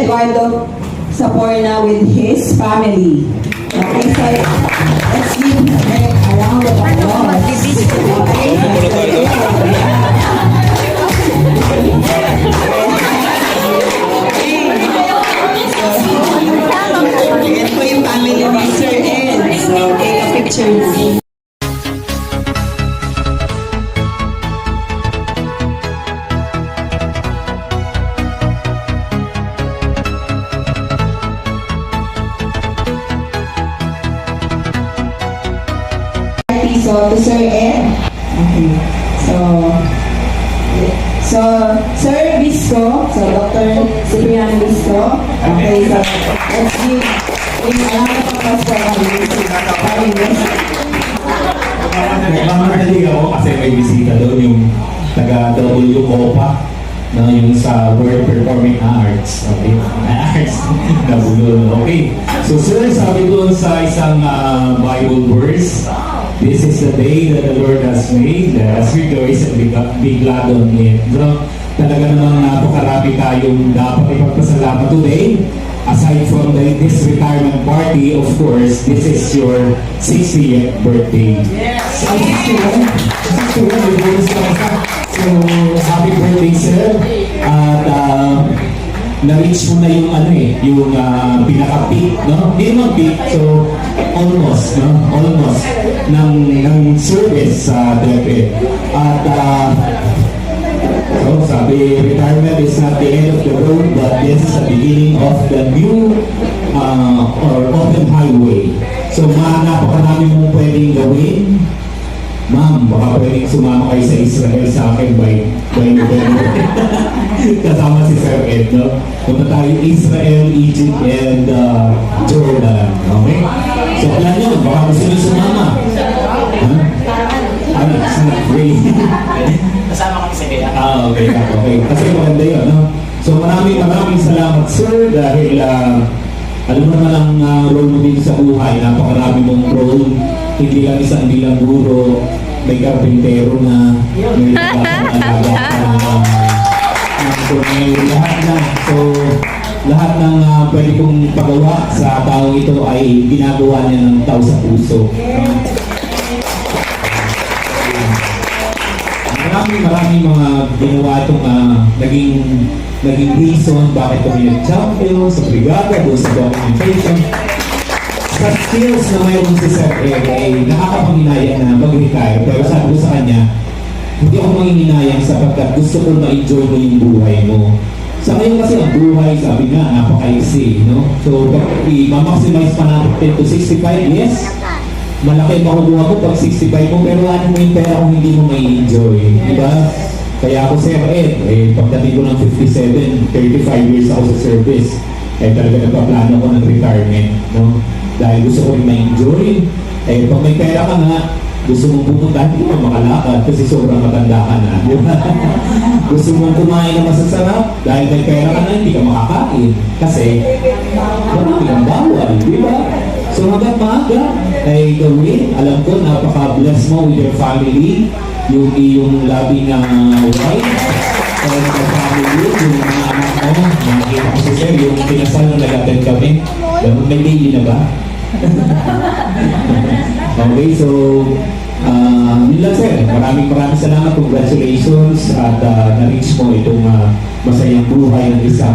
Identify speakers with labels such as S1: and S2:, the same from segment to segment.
S1: Eduardo Saporna with his family. Okay, so let's give a round of applause. Ayan po yung family ni Sir Ed. So, take a picture. So, to Sir Ed. Okay. So, Sir Bisco, so Dr. Cipriano Bisco. Okay, so let's give a round of applause for our
S2: Nagmamadali ako kasi may bisita doon yung taga-W Copa na yung sa World Performing Arts. Okay? Arts. Nabulol. Okay. So, sir, sabi doon sa isang Bible verse, "This is the day that the Lord has made. Let us rejoice and be glad on it." So, talaga namang napakarami tayong dapat ipagpasalamat today. Aside from this retirement party, of course, this is your 60th birthday.
S1: Yes!
S2: So, 61, so, happy birthday, sir. At na-reach mo na yung yung pinaka-peak, no? Hindi naman peak, so almost, no? Almost ng service sa DepEd. At so sabi, retirement is not the end of the road, but this is the beginning of the new or open highway. So napakarami mong pwedeng gawin. Ma'am, baka pwedeng sumama kayo sa Israel sa akin by November. Kasama si Sir Ed, no? Punta tayo Israel, Egypt, and Jordan. Okay? So, plan nyo, baka gusto nyo sumama. It's not free.
S3: Kasama kami sa kaya.
S2: Okay. Okay. Kasi maganda yun, no? So, maraming salamat, sir, dahil alam mo naman ang role mo dito sa buhay, napakarami mong role. Hindi lang isang bilang guro, may karpintero na, may alaga lahat na. So, lahat ng pwede kong pagawa sa taong ito ay ginagawa niya ng tao sa puso. Maraming mga ginawa itong naging reason bakit kami nag-champion sa brigada, doon sa documentation. Sa skills na mayroon si Sir Ed ay nakakapanghinayang na mag-retire, pero sabi ko sa kanya, hindi ako manghihinayang sapagkat gusto ko ma-enjoy mo yung buhay mo. Sa ngayon kasi ang buhay, sabi nga, napaka-easy, no? So, i-maximize pa natin to 65, yes? Malaki makukuha mo pag 65 mo, pero ano mo yung pera kung hindi mo may-enjoy, di ba? Kaya ako, Sir Ed, pagdating ko ng 57, 35 years ako sa service, talaga nagpaplano ko ng retirement, no? Dahil gusto ko rin ma-enjoy. Pag may pera ka nga, gusto mong pupunta, hindi mo makalakad kasi sobrang matanda ka na. Di ba? Gusto mong kumain na masasarap, dahil may pera ka na, hindi ka makakain. Kasi, marami kang bawal, di ba? So hanggang maaga, ay gawin. Alam ko, napaka-bless mo with your family, yung iyong labing wife, and the family, yung mga anak mo, nakikita ko si Sir, yung pinasal na nag-attend kami. May baby na ba? Okay, so yun lang, Sir. Maraming salamat. Congratulations at na-reach mo itong masayang buhay ng isang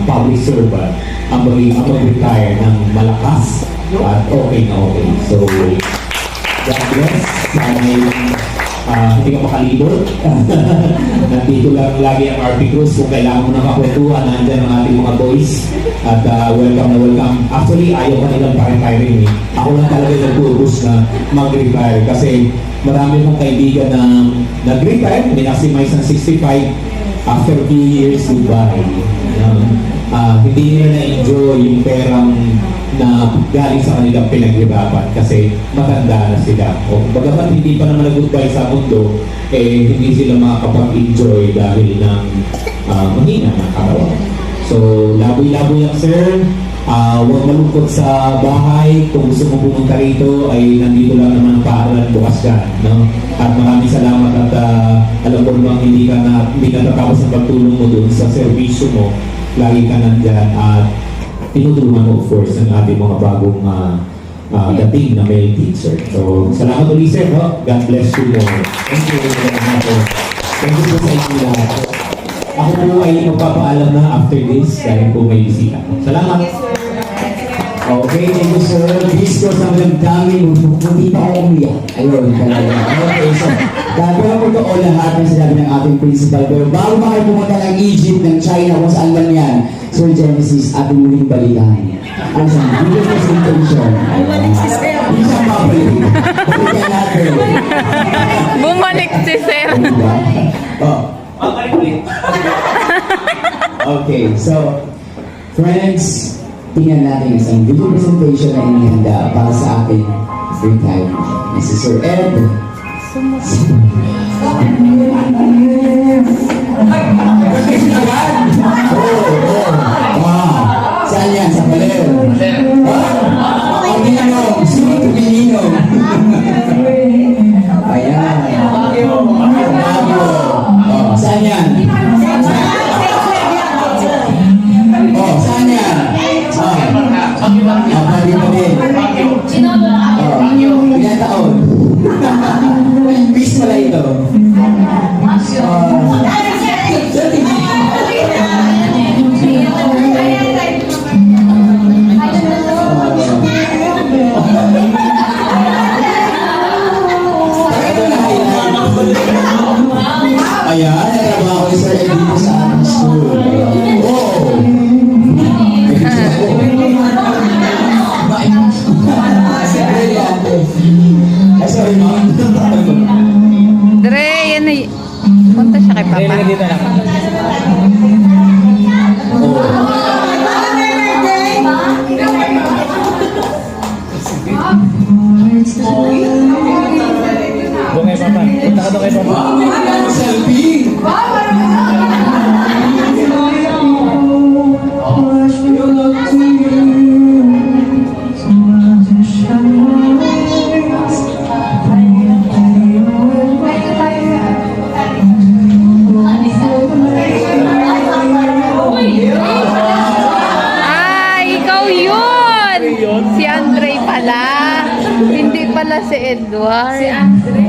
S2: public servant ang mag-retire ng malakas at okay na okay. So, God bless. Sana hindi ka makalibot. Nandito lang lagi ang RP Cruz. Kung kailangan mo ng kakwentuhan, nandyan ang ating mga boys. At welcome na welcome. Actually, ayaw ka nilang pa-retiring. Ako lang talaga nag-purpose na mag-retire. Kasi marami mong kaibigan na nag-retire, minaksimay ng 65 after few years, goodbye. Hindi nila na-enjoy yung perang na galing sa kanilang pinaghirapan kasi matanda na sila. O bagamat hindi pa naman nag-goodbye sa mundo, hindi sila makakapag-enjoy dahil ng mahina ng katawan. So, laboy-laboy yan, sir. Huwag malungkot sa bahay. Kung gusto mo pumunta rito, ay nandito lang naman ang paaralan bukas ka. No? At maraming salamat at alam ko naman hindi ka natatapos ang pagtulong mo doon sa servisyo mo lagi ka nandyan at tinutulungan mo of course ang ating mga bagong dating na male teacher. So, salamat ulit sir, no? God bless you all. Thank you. Thank you po sa inyo lahat. Ako po ay magpapaalam na after this dahil po may bisita. Salamat.
S4: Okay, thank you sir. Disco sa mga daming hindi pa ako umiyak. Ayun, talaga. Okay, so, gagawin ko to lahat ng sinabi ng ating principal. Pero bago pa kayo pumunta ng Egypt, ng China, kung saan man yan, Sir Genesis, ating muling balikan. Ano siya? Hindi ko presentation. Hindi siya babalik. Balikan natin.
S5: Bumalik si Sir.
S4: Diba? Oh. Okay, so, friends, tingnan natin isang video presentation na inihanda para sa ating free time. Si Sir Ed. Wow! Saan yan? Sa Paler? Ang ninong! Sino ito ninong? Ayan. Bago. Oh, saan yan? Oh, saan yan? Bali pa din. Ilan taon? Quiz pala ito. Ayan, natrabaho ko Sir Ed dito sa ating school. Oh! Sorry, ma'am.
S5: Dre, yan ay... Punta siya kay Papa.
S3: Doon kay Papa. Punta ka doon kay Papa.
S4: Selfie!
S5: Ay, ikaw yun! Si Andre pala. Hindi pala si Edward. Si Andre.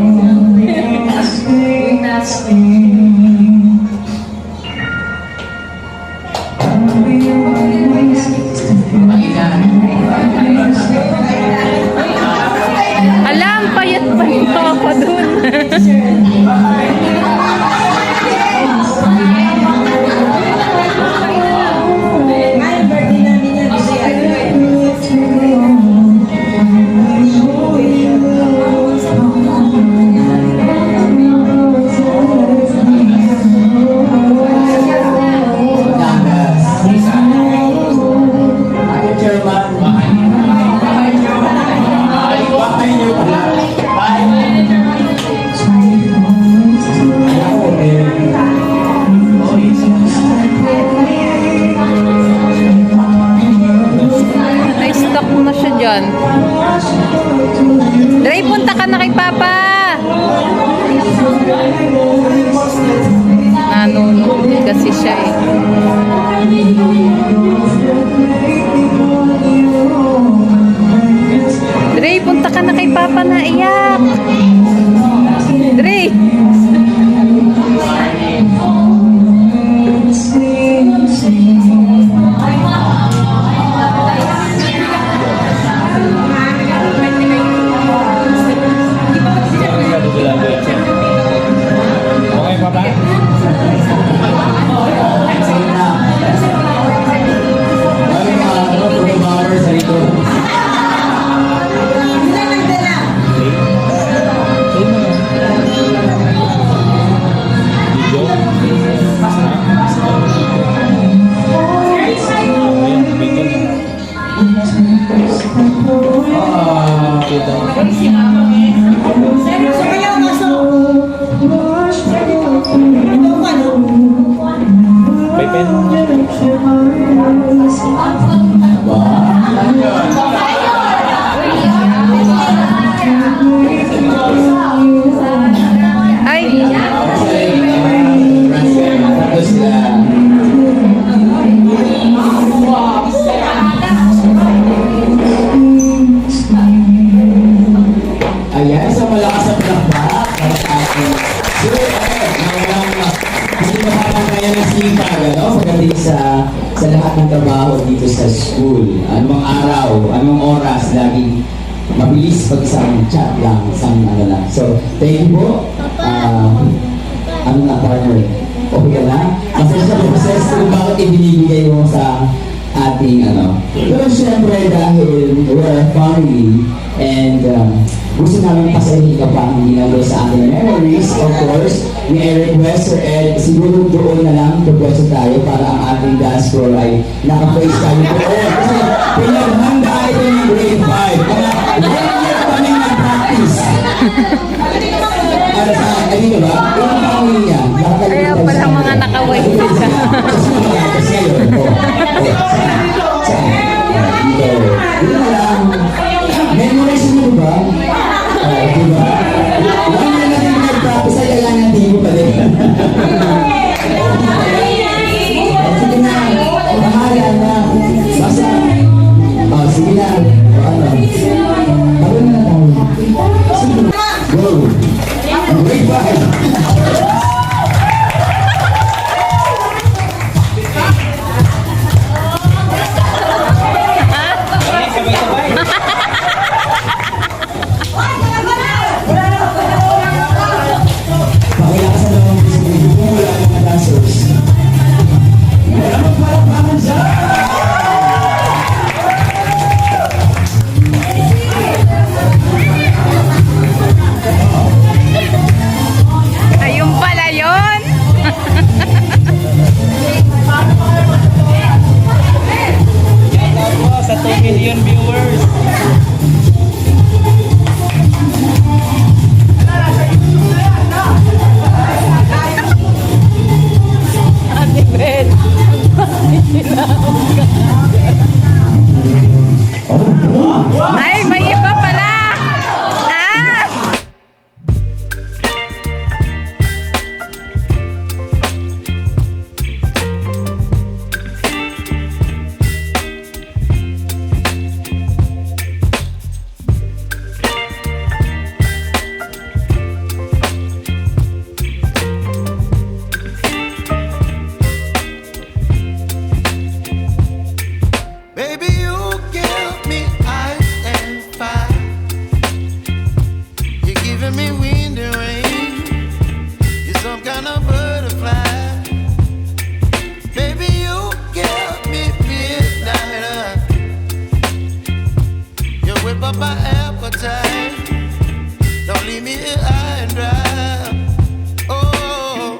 S5: Alam, payat pa rin ako dun. Na-stuck na siya dyan. Dre, punta ka na kay Papa. Nanonood kasi siya eh. Dre, punta ka na kay Papa na iyak. Dre.
S3: Okay, Papa.
S4: Sige na. Bali mga 2 hours sa ito.
S3: May pen.
S5: Ay,
S4: Tapos yung oras, laging mabilis pag isang chat lang, isang ano lang. So, thank you po. Ano na, partner? Okay ka na? Masaya sa process kung bakit ibinibigay mo sa ating ano. Pero syempre dahil we're a family and gusto namin pasahin ka pa ang ginagawa sa ating memories, of course, may request Sir Ed, siguro doon na lang pagpwesto tayo para ang ating dance floor ay naka-face tayo doon. Kasi pinaghanda ito ng grade 5. Kaya year kami nag-practice. Para sa, ay dito ba? Yung family niya.
S5: Kaya pala mga naka-white ka.
S4: Kasi yun. Dito na lang. Memorize mo ba? Diba? Huwag na natin nag-practice ay kailangan di mo pala. Sige na. Bahala na. Basta. Sige na. Ano? Bago na tayo. Sige na. Go. Wait, bye. Pakilakasan lang ang gusto ko. Wala mga dancers. Wala magpalakpakan dyan!
S5: Ayun pala yun.
S3: Sa 2 million viewers.
S5: Ate Beth. Ay, may iba pala. Ah!
S6: Baby, you give me ice and fire. You're giving me wind and rain. You're some kind of butterfly. Baby, you give me midnight. You whip up my appetite. Don't leave me here high and dry. Oh,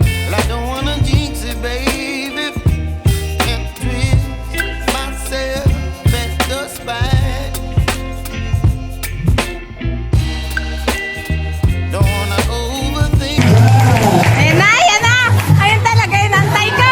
S6: well, I don't wanna jinx it, baby. And twist myself at the spine. Don't wanna overthink.
S5: Ayan na, ayan na. Ayun talaga yung antay ko.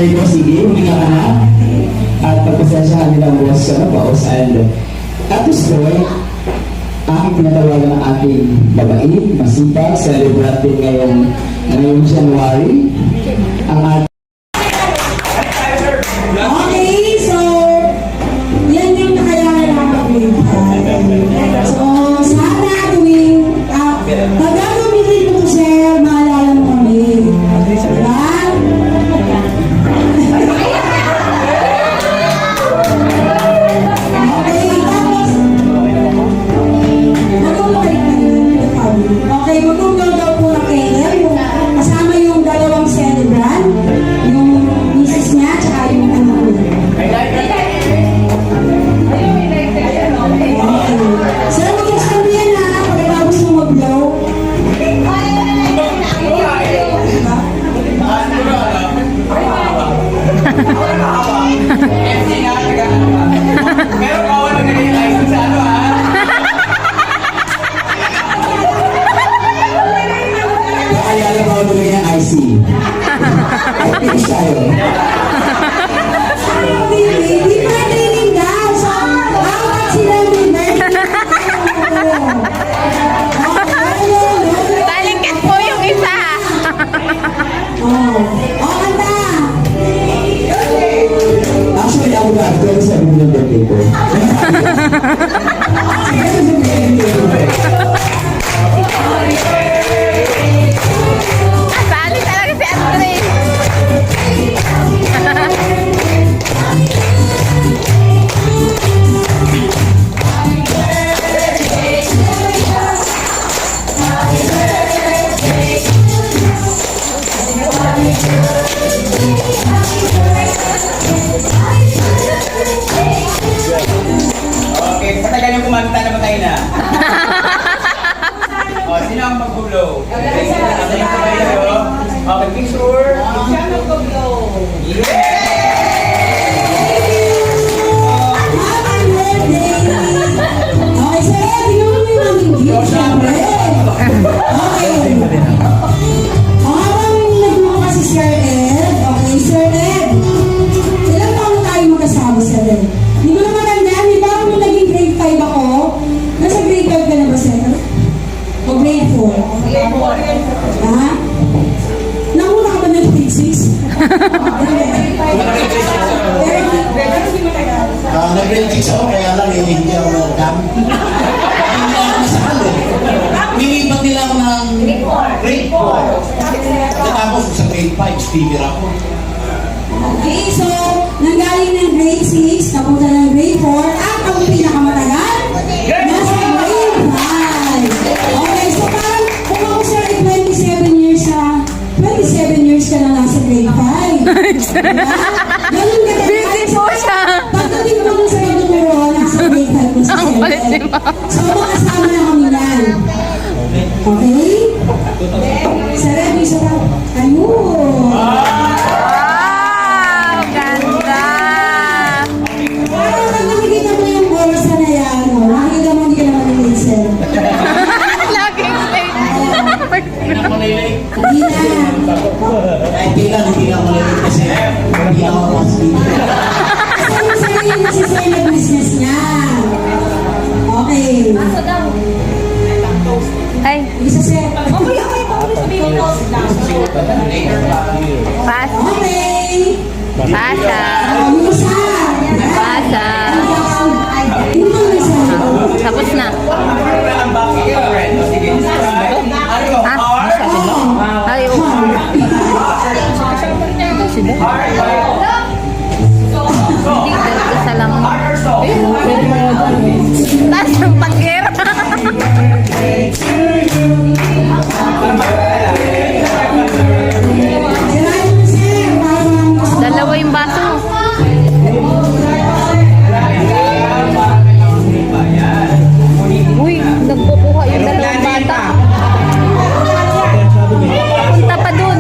S4: nanay ko, sige, hindi ka na. At pagpasensyahan nila ang boss ko, boss, and at this point, aking pinatawagan ng aking babait, masipag, celebrate din ngayong January, ang ating
S1: Okay, so, yan yung nakailangan ng mag-grade 5. So, sana tuwing, pag gagamitin mo to, sir, maalala mo kami. Diba? Okay, tapos, magkakabalik na yun. Okay, magkakabalik po na kayo. Kasama yung dalawang celebrant, yung misis niya, tsaka yung anak niya. Sir, mag-extend yan ha, pagkatapos mo mag-blow.
S3: Pero bawal na ganyan license sa ano ha?
S4: kaya lang ako tuloy ng IC. Ay, finish tayo.
S1: Di pa training daw. So, apat sila may birthday.
S5: Talingkit po yung isa.
S1: Kanta.
S4: Actually, ako ba, pero sabi mo ng birthday ko.
S5: Asali talaga si Andre.
S3: Okay, patagal yung kumanta na matay na. O, sino ang mag-blow? Okay, picture. Siya mag-blow.
S1: Happy birthday. Okay, sir, tingnan mo yung aming gift, syempre. Okay. Habang nagbuka si Sir Ed, okay, Sir Ed, ilang taon na tayo magkasama, Sir Ed? Hindi ko na matandaan, di ba nung naging grade 5 ako, nasa grade 5 ka na ba, Sir? O grade 4? Ha? Nakuna ka ba ng grade 6? Pero hindi matagal.
S7: Nag-grade ako, kaya lang hindi ako nag-cam. Hindi ako nasakal eh. Nilipat nila ako ng grade 4. Tapos sa grade 5, speaker ako.
S1: Okay, so, nanggaling ng grade 6, napunta ng grade 4, at ang pinakamatagal, nasa grade 5. Okay, so parang kung ako sir ay 27 years ka na nasa grade 5. Diba? Ganun ka
S5: Busy po siya.
S1: Pagdating mo dun sa nagtuturo, nasa grade 5 mo sa
S5: Ang kulit ni
S1: siyempre.
S5: Ma'am.
S1: So, makasama na kami yan. Okay? Sir, isa pa. Ayun.
S5: Wow! Ganda!
S1: Parang nakikita mo yung bolsa na yan. Nakikita mo, hindi ka naman nilisen.
S5: Laging late.
S1: Hindi na.
S7: Hindi na maliit kasi hindi ako mas
S1: Kasi yung sa'yo yung business niya. Okay.
S5: Ay,
S1: Isa siya.
S5: pass.
S1: Okay.
S5: Pasa.
S1: Yung isa.
S5: Pasa.
S1: Hindi mo na isa.
S5: Tapos na. Ah, ay, oo. Hindi, isa lang. Taas ng panggera.
S1: Sirahin mo sir. Parang
S5: Dalawa yung baso. Uy, nagkukuha yung dalawang bata. Punta pa dun.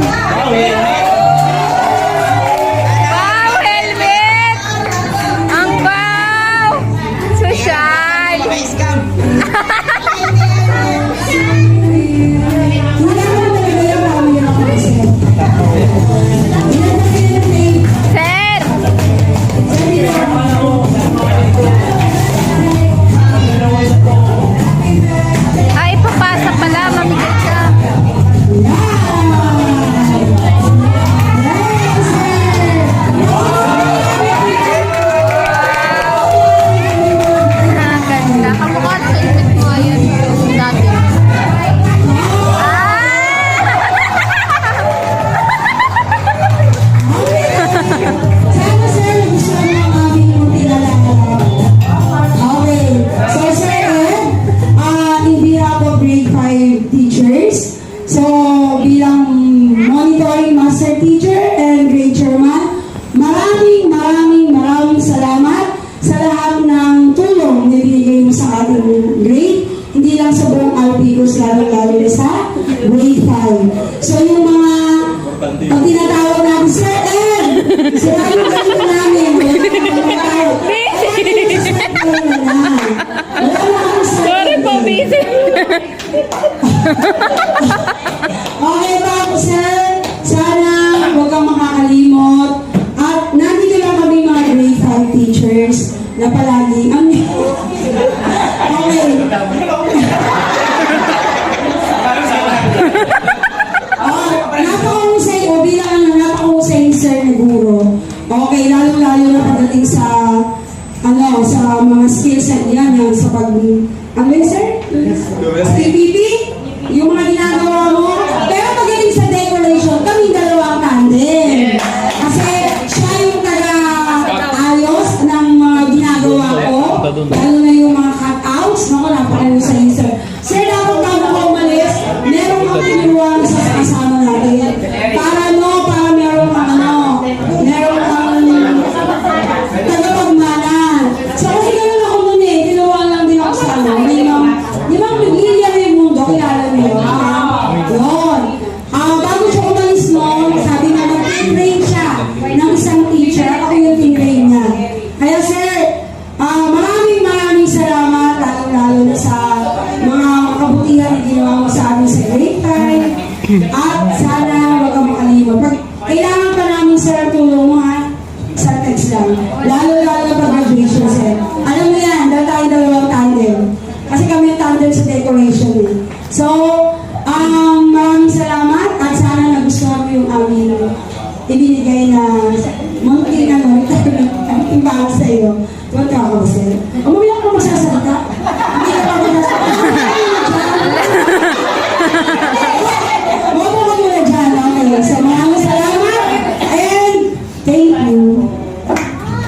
S1: Sira yung ganito namin.
S5: Sorry po, busy.
S1: Okay ba ako, sir? Sana huwag kang makakalimot. At nandito lang kami mga grade 5 teachers na palagi ang... Okay. Napakahusay o bilang napakahusay sir na guro. Okay, lalo-lalo na pagdating sa sa mga skills na yan, yung sa pag... Ano yun, sir? PPP? Yung mga ginagawa mo. Pero pagdating sa decoration, kami dalawang tandem. Kasi siya yung taga-ayos ng mga ginagawa ko. Lalo na yung mga cutouts. Naku, napakahusay, sir. Sir, dapat bago ko umalis, meron kang tinuruan sa kasama natin. Para meron kang meron kang tagapagmanan. So kasi gano'n ako nun eh, tinuruan lang din ako sa di ba Lilia Raimundo, kilala mo yun? Yun. Bago siya umalis noon, sabi nga mag-train siya ng isang teacher, ako yung tinrain niya. Kaya sir, maraming salamat, lalo na sa mga kabutihan na ginawa mo sa amin sa grade 5. At sana huwag kang makalimot. Kailangan pa namin sir ang tulong mo ha. Sa text lang. Lalo pag graduation sir. Alam mo yan, dahil tayo dalawang tandem. Kasi kami tandem sa decoration eh. So, maraming salamat at sana nagustuhan mo yung aming ibinigay na munting timbang sa iyo. Tuwan ka ako sir. Umuwi ako masasalita. Hindi ka pa Huwag mo muna dyan. Okay. So, maraming salamat and thank you.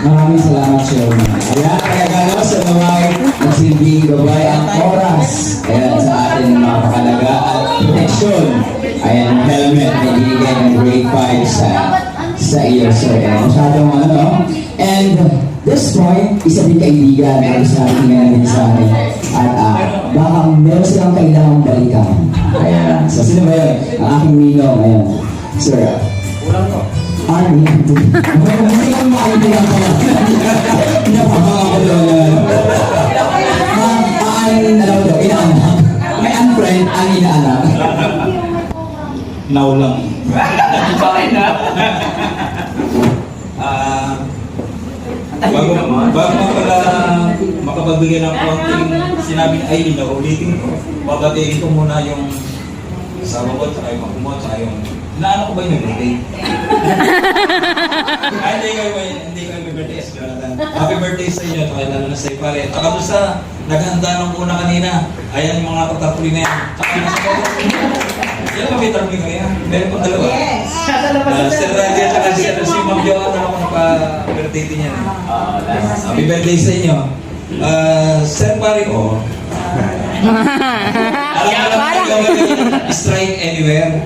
S4: Maraming salamat, Sherman. Ayan, kaya gano'n sa mga nagsilbing gabay ang oras. Ayan, sa ating mga pakalaga at protection. Ayan, helmet na binigay ng grade 5 sa iyo, sir. Ayan, masyadong And this point, isa din kaibigan na gusto natin ngayon sa akin. At baka meron silang kailangang balikan. Ayan. So, sino ba yun? Ang aking ninong. Ayan. Sir. Army. Hindi ko makaibigan ko. Pinapabanga ko doon. Inaanak. May unfriend ang inaanak.
S2: Now lang.
S3: Bakit na?
S2: Bago pala makapagbigay ng konting sinabi ni Aileen na ulitin ko, babatiin ko muna yung asawa ko, tsaka yung mga kumot, tsaka yung... Naano ko ba yung birthday? Hindi kayo may birthday, Jonathan. Happy birthday sa inyo, tsaka lalo na sa iyo pare. Tsaka doon sa naghanda ng una kanina, ayan yung mga katarpuli na yan. Tsaka yung nasa baba. Yan ba may tarpuli kaya? Meron pang dalawa. Yes! Sir Radia, tsaka si Ma'am Joanna ako napa-birthday din yan. Happy birthday sa inyo. Sir pare ko, strike anywhere.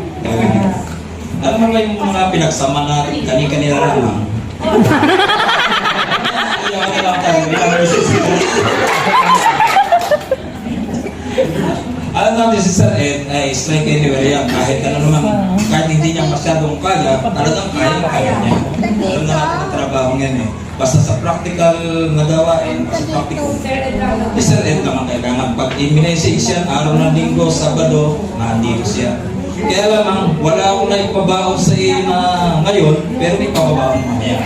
S2: Alam mo ba yung mga pinagsama na kani-kanila lang? Iyakan nila ang tayo, bilang versus alam natin si Sir Ed ay strike anywhere yan. Kahit kahit hindi niya masyadong kaya, talagang kaya niya. Alam na natin ang trabaho ngayon eh. Basta sa practical na gawain, sa practical. Si Sir Ed naman kailangan. Pag i-message yan, araw ng linggo, Sabado, nandito siya. Kaya lamang, wala akong naipabaon sa iyo na ngayon, pero may pababaon mamaya.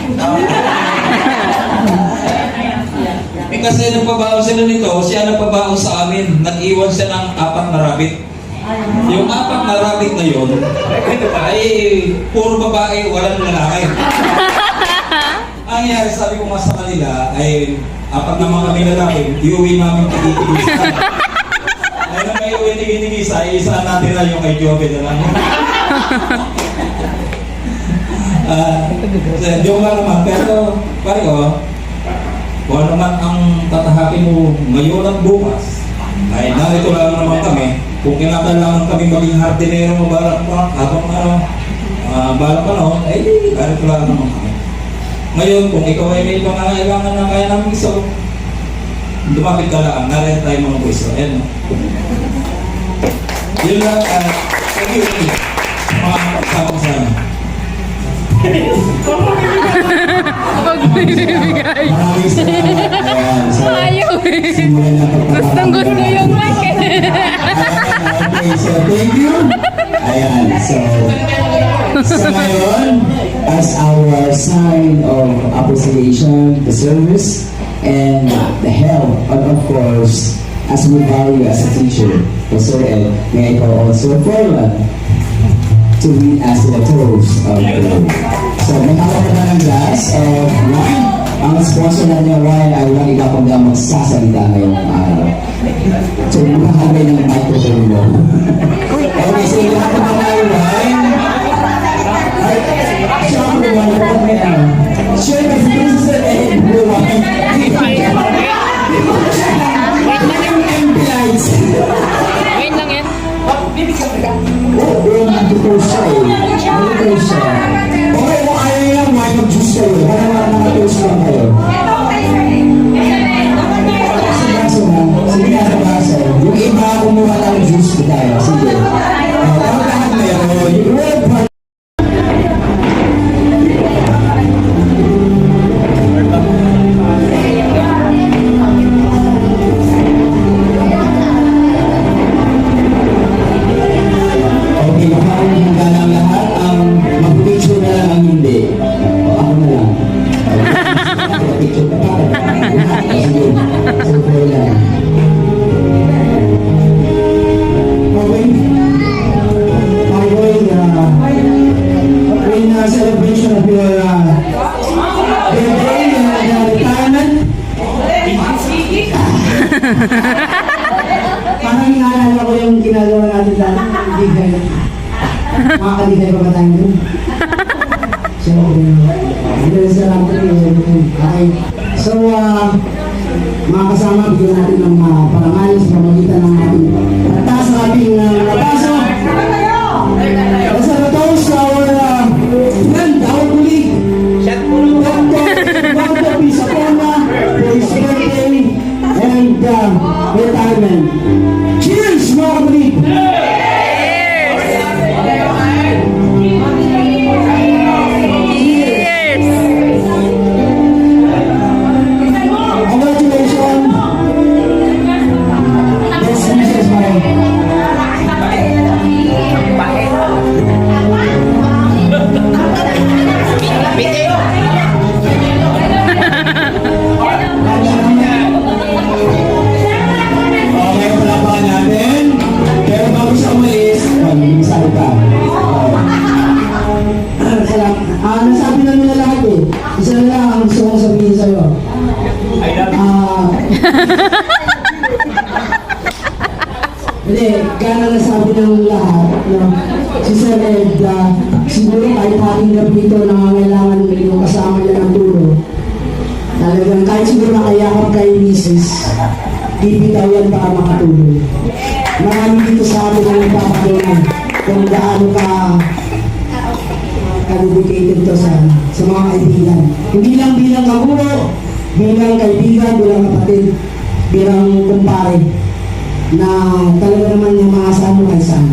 S2: Kasi nagpabaon sila nito, siya nagpabaon sa amin. Nag-iwan siya ng 4 na rabbit. Yung 4 na rabbit na yun, ay puro babae, walang lalaki. Ang nangyari, sabi ko nga sa kanila, ay 4 naman kami lalaki, iuwi namin tigil-tigisa. Ay nang may uwi tigil-tigisa, isa natin na yung kay Jobe na lang. Joke lang naman, pero pare ko, kung ano man ang tatahakin mo ngayon at bukas, ay narito lang naman kami. Kung kinakailangan kami maging hardinero mo habang ay narito lang naman kami. Ngayon, kung ikaw ay may pangangailangan na kaya namin iso, lumapit ka lang, narito tayo mga boys. Ayan, no? Yun lang, thank you, mga kasama sa amin.
S4: Maraming salamat. Ayan, so,
S5: Ayaw eh.
S4: simulan na
S5: Gustong-gusto yung mic eh.
S4: Okay, so thank you. Ayan, so ngayon, as our sign of appreciation, the service, and the help, and of course, as we value as a teacher, Sir Ed, may I call also forward to read us the toast of the Lord. So, may hawak na ng glass of wine. Ang sponsor na niya wine ay walang iba kundi ang magsasalita ngayong araw. So, makakagay ng microphone mo. Okay, so lahat na tayo wine. Ay, syempre wine po may ano. Syempre, si Sir Ed, blue wine. Empty lights.
S5: Wait lang yan.
S4: Oo, nag-toast siya eh. Nag-toast siya. Okay, kung ayaw niyo lang, wine mag-juice kayo. Para nakatoast lang kayo. Sige nga sa baso. Yung iba, kumuha lang ng juice ko tayo. Sige. Tapos lahat meron. Yung red part. Okay, makakawin hangga lang lahat. Ang mag-picture na lang ang hindi. O, ako na lang. Picture ka pa. Sige. Sige lang. Okay. In celebration of your birthday and retirement. Parang inaalala ko yung ginagawa natin dati. Digay. Makakadigay pa ba tayo dun? So, salamat po. Okay. So, mga kasama, bigyan natin ng parangal sa pamagitan ng ating taas ng ating napaso. Let's have a toast to our friend, our colleague, Dr. Pisapona, for his birthday and retirement. Cheers, mga colleague! Congratulations! Best wishes, my Okay, palapakan natin. Pero bago siya umalis, mag-imisali ka. Salamat. Nasabi na nila lahat eh. Isa na lang ang gusto kong sabihin sa'yo. Hindi, gana nasabi ng lahat. No? Si Sir Ed, siguro kahit ating gabito nangangailangan yung kasama niya ng tulong. Talagang kahit siguro nakayakap kay Mrs. Bibitawan para makatulong. Marami dito sa amin ang nagpapatuloy kung gaano ka dedicated to sa mga kaibigan. Hindi lang bilang kaguro, bilang kaibigan, bilang kapatid, bilang kumpare na talaga naman yung mga asano kay sana.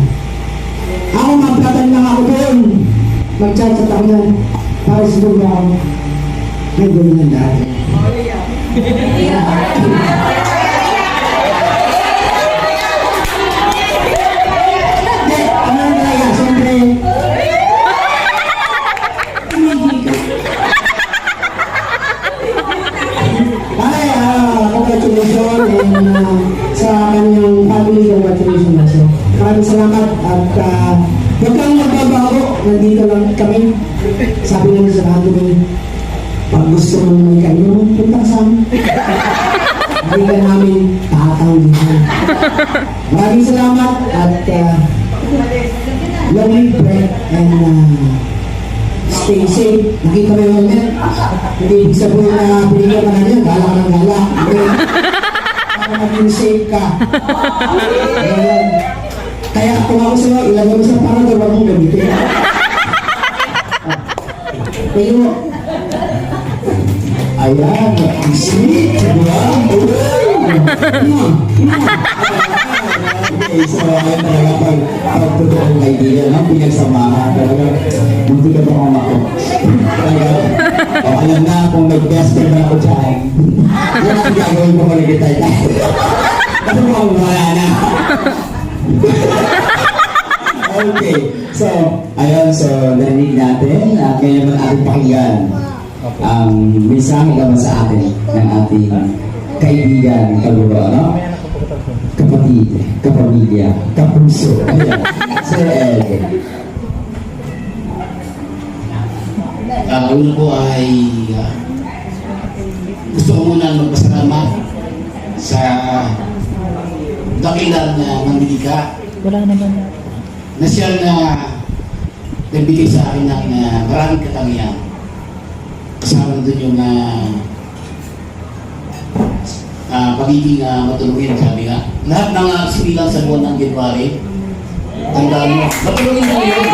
S4: Ako magplatan lang ako doon. Magchat-chat ako yan. Para siguro ako may ganyan dati. Congratulations and sa kanyang family, congratulations also. Maraming salamat at huwag kang magbabago, nandito lang kami. Sabi namin sa lahat kami, pag gusto mo may kayo, punta ka sa amin. Hindi ka namin tatawagin. Maraming salamat at long breath and stay safe. Nakita mo yung helmet. Hindi ibig sabihin na pinigyan ka na niya, gala ka ng gala. Para maging safe ka. Kaya kung ako sa'yo, ilagay mo sa parang huwag mong gamitin. Pero, ayan, sweet, wow, okay, so ayun talaga pag totoong kaibigan, ang pinagsamahan talaga, munti ka pa kung ako. Talaga, O alam na kung may best friend ako dyan. Yan ang gagawin ko muli kita. Kasi mukhang wala na. Okay. So, ayun. So, narinig natin. At ngayon naman ating pakinggan ang mensahe naman sa atin ng ating kaibigan, kaluro, ano? Kapatid, kapamilya, kapuso. Ayan. Sir Ed.
S7: Una po ay gusto ko muna magpasalamat sa dakilang manlilika
S5: Wala naman na.
S7: na siya na nagbigay sa akin ng maraming katangian. Kasama doon yung pagiging matulungin, sabi nga. Lahat ng sinilang sa buwan ng January, tandaan mo, matulungin mo yun.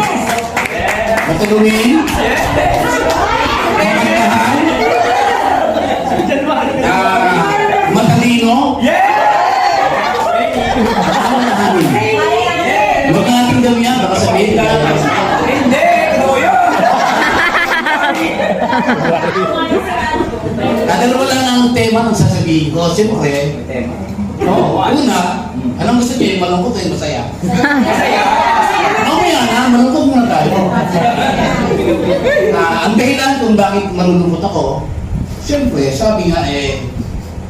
S7: Matulungin. Matalino. Huwag natin daw yan, baka sabihin ka. Dalawa lang ang tema ng sasabihin ko. Siyempre, una, anong gusto niyo? Malungkot o yung masaya? Mamaya na, malungkot muna tayo. Ang dahilan kung bakit malulungkot ako, siyempre, sabi nga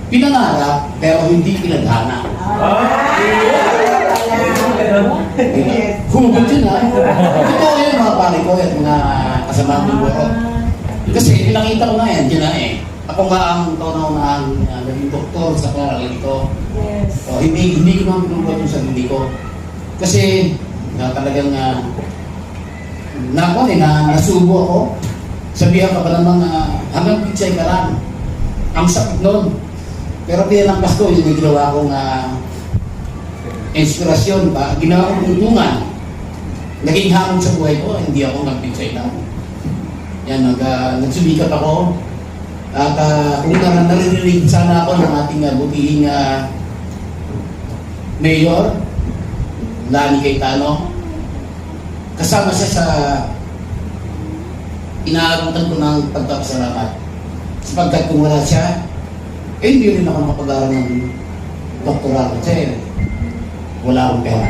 S7: pinangarap pero hindi pinadhana. Hugot yun ha. Ito yun mga pare ko at mga kasama ng buwan. Kasi pinakita ko na yan, dyan na Ako nga ang kauna-unahang naging doktor sa paaralan ito. So, hindi ko naman pinubuhat yung sarili ko. Kasi talagang nasubo ako. Sabihan ka pa namang hanggang pitsay ka lang. Ang sakit nun. Pero pinalangkas ko yung ginawa kong inspirasyon pa. Ginawa kong tulungan. Naging hamon sa buhay ko, hindi ako nagpitsay lang. Yan, nagsumikat ako. At kung naririnig sana ako ng ating butihing mayor, Lani Cayetano, kasama siya sa inaabutan ko ng pagpapasalamat. Sapagkat kung wala siya, hindi rin ako nakapag-aral ng doktoral kasi wala akong pera.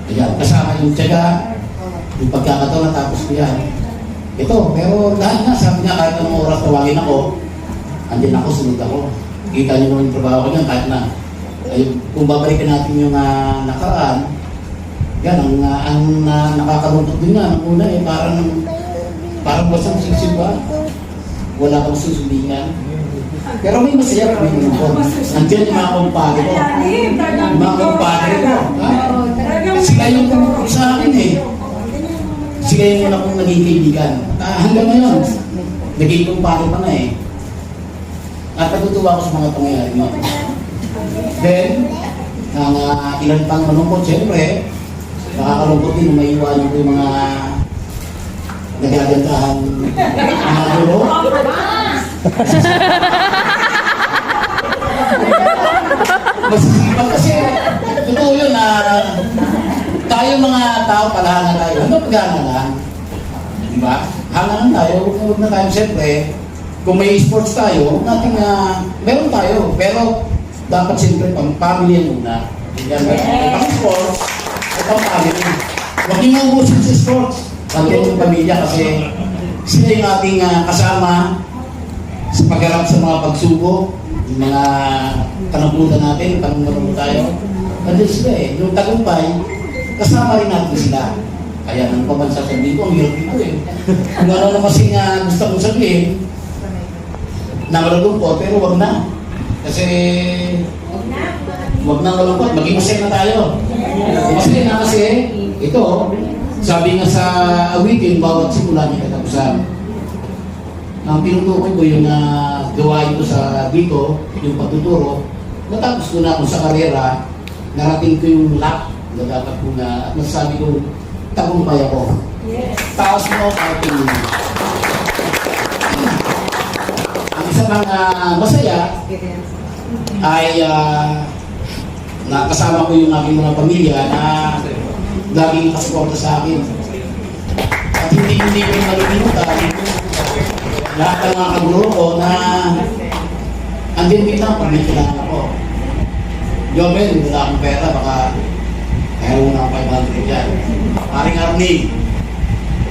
S7: Ayan, kasama yung tiyaga, yung pagkakataon na tapos ko yan. Ito, pero lahat nga, sabi niya kahit anong oras tawagin ako, andin ako, sunod ako. Kita niyo naman yung trabaho ko niyan kahit na. Kung babalikan natin yung nakaraan, yan, ang nakakalungkot din nga, ang una parang basang sisiba. Wala kang susulingan. Pero may masaya kami ng lungkot. Nandiyan yung mga kumpare ko. Yung mga kumpare ko. Sila yung tumutulong sa akin Sila yung una kong naging kaibigan. Hanggang ngayon, naging kumpare pa na At natutuwa ako sa mga pangyayari mo. Then, ang ilan pang malungkot, siyempre, nakakalungkot din na maiwanan ko yung mga nagagandahan mga guro. Masisipag kasi, totoo yun tayo mga tao palahangan tayo. Ano paghahangan? Diba? Hangan tayo, huwag na tayo siyempre. Kung may sports tayo, natin meron tayo. Pero dapat siyempre pang family yan muna. Pang sports, o pang family. Huwag niyo maubusin sa sports. Pati yung pamilya kasi sila yung ating kasama sa pagharap sa mga pagsubok, yung mga kanangkulutan natin, tanong tayo. Nandiyan sila Yung tagumpay, kasama rin natin sila. Kaya nang pabansa sabihin ko, ang hirap dito Kung ano na kasi gusto kong sabihin, na malulungkot, pero wag na. Kasi wag na malungkot, maging masaya na tayo. Masaya na kasi, ito, sabi nga sa awitin, bawat simula may katapusan. Ang tinutukoy ko yung gawain ko sa dito, yung pagtuturo, natapos ko na ako sa karera, narating ko yung lock na dapat ko at masasabi ko, tagumpay ako. Taos mo, ating ang isa mga masaya ay nakasama ko yung aking mga pamilya na laging kasuporta sa akin. At hindi ko malilimutan lahat ng mga kaguro ko na andyan din lang pag may kailangan ako. Jobel, wala akong pera, baka kaya muna ako 500 yan. Paring Arnie,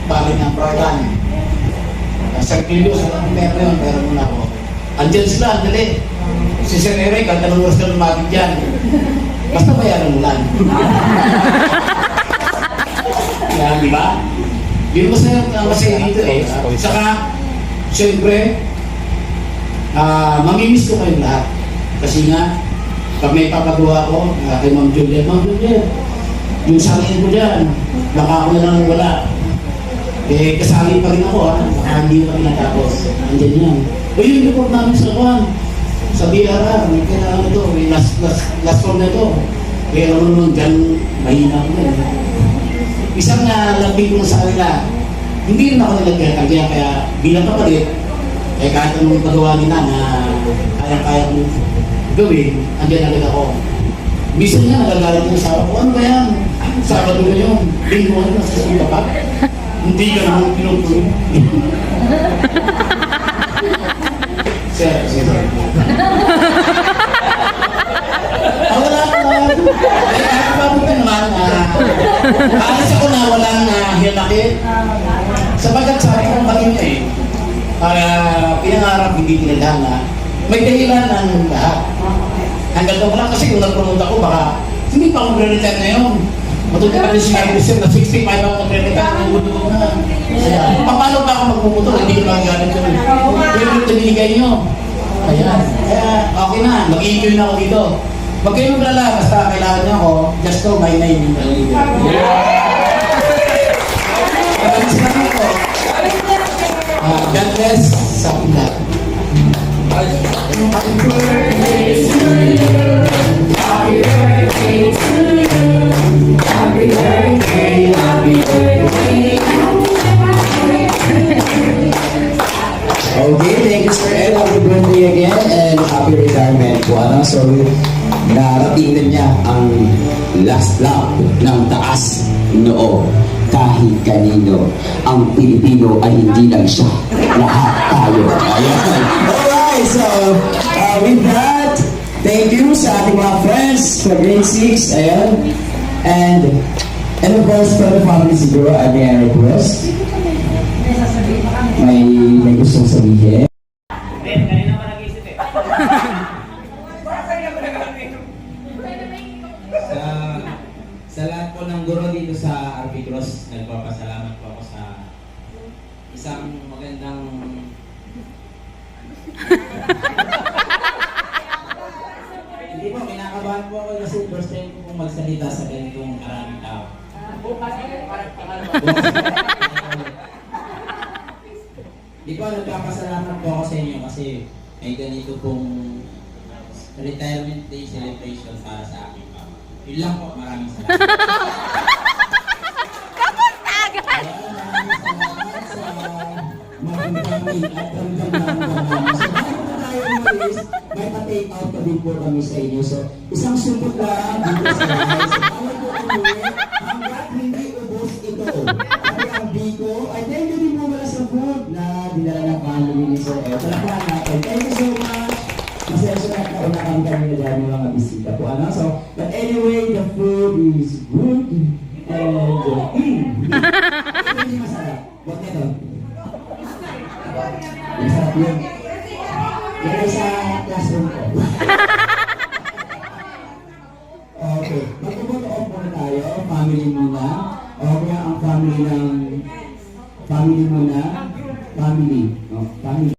S7: paring ng Brian. Sa Kilio, sa akong pera yun, pera muna ako. Andyan sila, andali. Si Sir Eric, ang tanong oras ka lumagid dyan. Basta bayaran mo lang. Kaya, di ba? Yun masaya dito eh. Saka, siyempre, mamimiss ko kayong lahat. Kasi nga, pag may papagawa ko, kay Ma'am Juliet, yung sarili ko dyan, baka ako na lang wala. Eh, kasali pa rin ako baka hindi pa rin natapos. Andyan yan. O yung report namin sa kwan, sa BRR, may kailangan ito, may last form na ito. Kaya naman naman dyan, mahina ko na. Isang labing ko na sa kanila, hindi rin ako nalagyan, kaya bilang kapalit, eh kahit anong pagawa nila na kaya-kaya kong gawin, andyan agad ako. Minsan nga nagagalit yung asawa ko, ano ba yan? Sabado na yun, linggo na sa sumunta pa. Hindi ka naman pinutuloy. Sir. Wala ko lang. Ako papunta naman, alas ako na walang hinakit. Sabagat sabi ko kanina eh, pinangarap hindi tinadhana, may dahilan ng lahat. Hanggang na wala kasi kung nag-promote ako, baka hindi pa akong re-retire ngayon. Matuloy pa rin sinabi ko siya na 65 ako nag-retire ng mundo na. Kaya, paano pa ako magpumotor? Hindi ko lang galit ko. Pero yung binigay nyo. Ayan. Kaya, okay na. Mag-i-enjoy na ako dito. Huwag kayo maglala. Basta kailangan niyo ako. Just know my name. Maraming salamat po. God bless sa lahat.
S4: Okay, thank you Sir Ed. Happy birthday again and happy retirement po. So, narating na niya ang last lap ng taas noo. Kahit kanino, ang Pilipino ay hindi lang siya. Lahat tayo. Ayan. Alright, so with that, thank you sa ating mga friends sa grade 6. Ayan. And of course, for the family siguro, I may request. May gustong sabihin.
S2: Sa lahat po ng guro dito sa RP Cross, nagpapasalamat po ako sa isang magandang hindi po, kinakabahan po ako kasi first time ko pong magsalita sa ganitong karaming tao. Di po, nagpapasalamat po ako sa inyo kasi may ganito pong retirement day celebration para sa aking papa. Yun lang po, maraming salamat.
S5: Kamusta agad?
S4: Maraming salamat sa magandang at ramdam namin. So, bago na tayo umalis, may pa-take out pa din po kami sa inyo. So, isang supot lang dito sa bahay. So, bawal po umuwi hanggat hindi ubos ito. Sabi ang Biko, ay thank you din mo pala sa food na dinala ng family ni Sir Ed. Talagang natin. Thank you so much. Masaya siya na kaunakan kami na dahil ng mga bisita po. Ano? So, but anyway, the food is good and hindi masarap. Huwag nito. Masarap yun. Yan sa classroom ko. Okay. Mag-photo off muna tayo. Family muna. Okay, ang family ng family muna. Family. Oh, family.